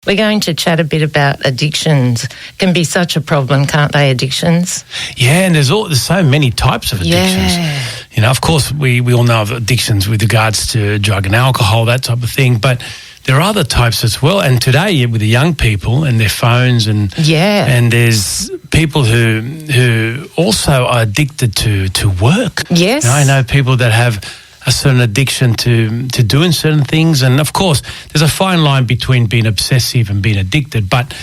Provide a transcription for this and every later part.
We're going to chat a bit about addictions. Can be such a problem, can't they, addictions? Yeah, and there's so many types of addictions. Yeah. You know, of course, we all know of addictions with regards to drug and alcohol, that type of thing, but there are other types as well. And today, with the young people and their phones, and there's people who also are addicted to work. Yes. You know, I know people that have a certain addiction to doing certain things. And, of course, there's a fine line between being obsessive and being addicted. But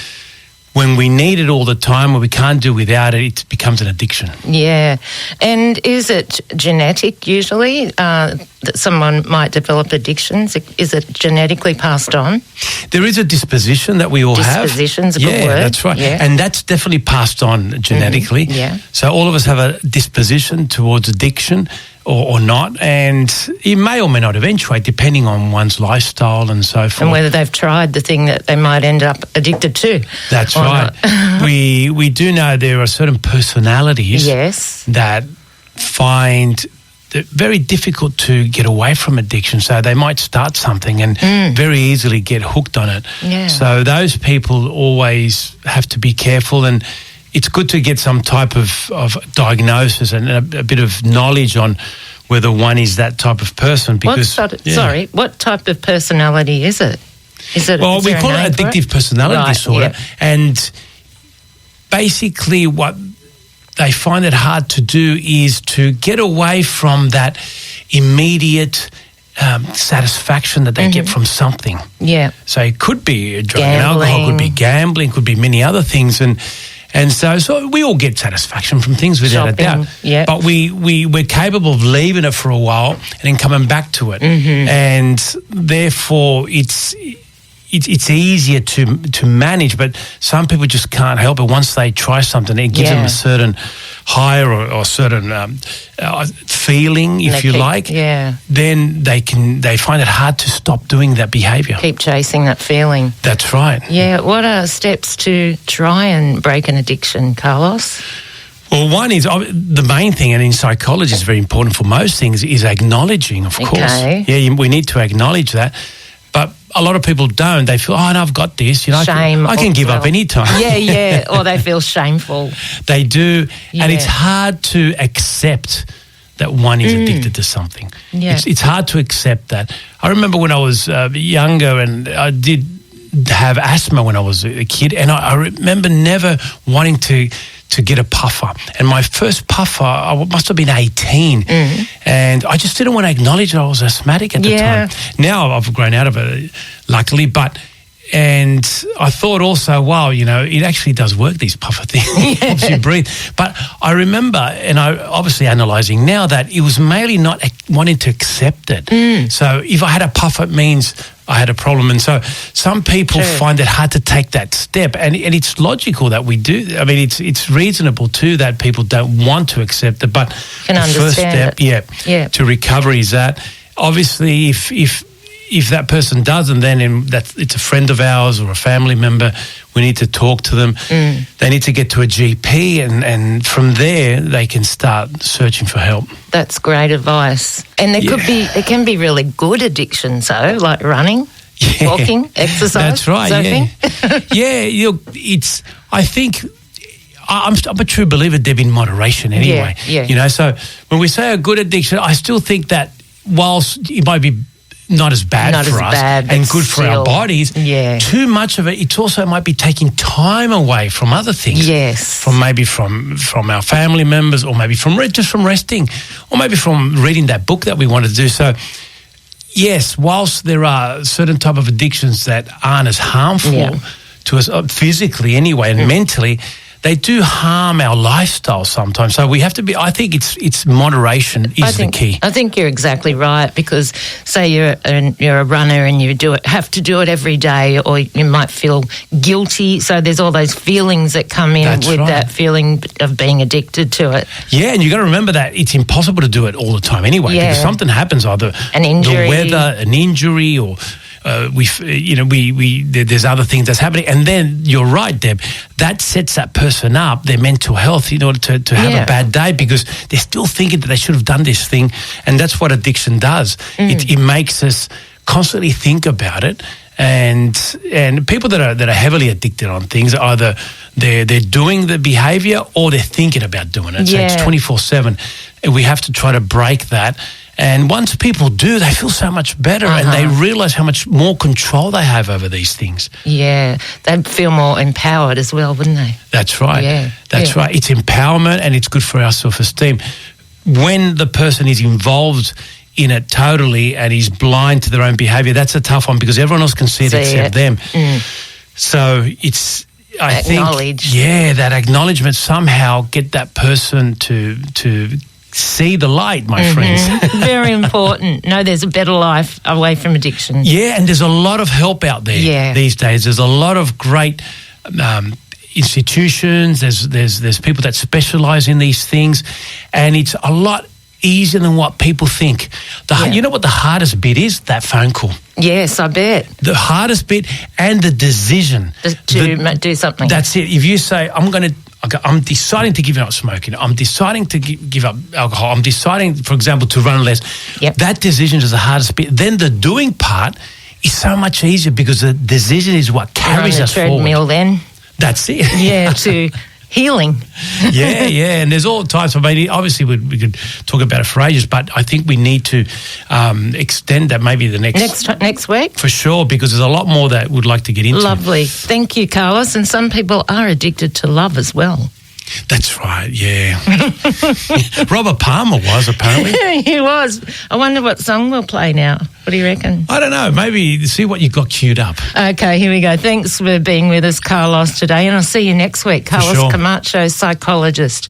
when we need it all the time, when we can't do without it, it becomes an addiction. Yeah. And is it genetic usually that someone might develop addictions? Is it genetically passed on? There is a disposition that we all have. Disposition's a good word. Yeah, that's right. Yeah. And that's definitely passed on genetically. Yeah. So all of us have a disposition towards addiction or not, and it may or may not eventuate depending on one's lifestyle and so forth. And whether they've tried the thing that they might end up addicted to. That's right. We do know there are certain personalities that find it very difficult to get away from addiction. So they might start something and very easily get hooked on it. Yeah. So those people always have to be careful, and it's good to get some type of diagnosis and a bit of knowledge on whether one is that type of person. Because what type of personality is it? Well, we call it addictive personality disorder, and basically what they find it hard to do is to get away from that immediate satisfaction that they get from something. Yeah. So it could be drug and alcohol, could be gambling, could be many other things, and so we all get satisfaction from things without a doubt. Yeah. But we're capable of leaving it for a while and then coming back to it, and therefore it's easier to manage, but some people just can't help it. Once they try something, it gives them a certain high or certain feeling, if you like. Yeah. Then they find it hard to stop doing that behaviour. Keep chasing that feeling. That's right. Yeah. What are steps to try and break an addiction, Carlos? Well, one is the main thing, and in psychology is very important for most things, is acknowledging, of course. Yeah, we need to acknowledge that. But a lot of people don't. They feel, no, I've got this. You know, I can give up any time. Yeah. Or they feel shameful. They do. Yeah. And it's hard to accept that one is addicted to something. Yeah. It's hard to accept that. I remember when I was younger, and I did have asthma when I was a kid, and I remember never wanting to get a puffer. And my first puffer, I must have been 18. And I just didn't want to acknowledge that I was asthmatic at the time. Now I've grown out of it, luckily. And I thought also, wow, you know, it actually does work, these puffer things. It helps you breathe. But I remember, and I obviously analysing now, that it was mainly not wanting to accept it. So if I had a puff, it means I had a problem. And so some people find it hard to take that step. And it's logical that we do. I mean, it's reasonable too that people don't want to accept it. But the first step, to recovery is that obviously if that person doesn't, then it's a friend of ours or a family member, we need to talk to them. They need to get to a GP, and from there they can start searching for help. That's great advice. And there can be really good addictions though, like running, walking, exercise. That's right. Surfing. I think I'm a true believer, Deb, in moderation anyway. You know, so when we say a good addiction, I still think that whilst it might be not as bad for us and good for our bodies, too much of it also might be taking time away from other things. From our family members, or maybe from resting, or maybe from reading that book that we want to do. So yes, whilst there are certain type of addictions that aren't as harmful to us physically anyway and mentally, they do harm our lifestyle sometimes. So we have to be, I think it's moderation is the key. I think you're exactly right, because say you're a runner and you have to do it every day, or you might feel guilty. So there's all those feelings that come in that feeling of being addicted to it. Yeah, and you got to remember that it's impossible to do it all the time anyway, because something happens, either an injury, the weather, an injury, or there's other things that's happening. And then you're right, Deb, that sets that person up, their mental health, in order to have a bad day, because they're still thinking that they should have done this thing. And that's what addiction does. It makes us constantly think about it, And people that are heavily addicted on things, either they're doing the behaviour or they're thinking about doing it. So it's 24/7. And we have to try to break that. And once people do, they feel so much better and they realise how much more control they have over these things. Yeah, they'd feel more empowered as well, wouldn't they? That's right. Yeah. That's right. It's empowerment and it's good for our self-esteem. When the person is involved in it totally and is blind to their own behaviour, that's a tough one because everyone else can see it except them. So it's, I think, that acknowledgement, somehow get that person to see the light, my friends. Very important. No, there's a better life away from addiction. Yeah, and there's a lot of help out there these days. There's a lot of great institutions. There's people that specialise in these things, and it's a lot easier than what people think. You know what the hardest bit is? That phone call. Yes, I bet. The hardest bit and the decision. To do something. That's it. If you say, I'm deciding to give up smoking, I'm deciding to give up alcohol, I'm deciding, for example, to run less, that decision is the hardest bit. Then the doing part is so much easier because the decision is what carries us forward. Treadmill then. That's it. Yeah, to healing. Yeah, and there's all types of, obviously we could talk about it for ages, but I think we need to extend that maybe the next week. For sure, because there's a lot more that we'd like to get into. Lovely. Thank you, Carlos. And some people are addicted to love as well. That's right, yeah. Robert Palmer was, apparently. He was. I wonder what song we'll play now. What do you reckon? I don't know. Maybe see what you got queued up. Okay, here we go. Thanks for being with us, Carlos, today. And I'll see you next week. Carlos Camacho, Psychologist.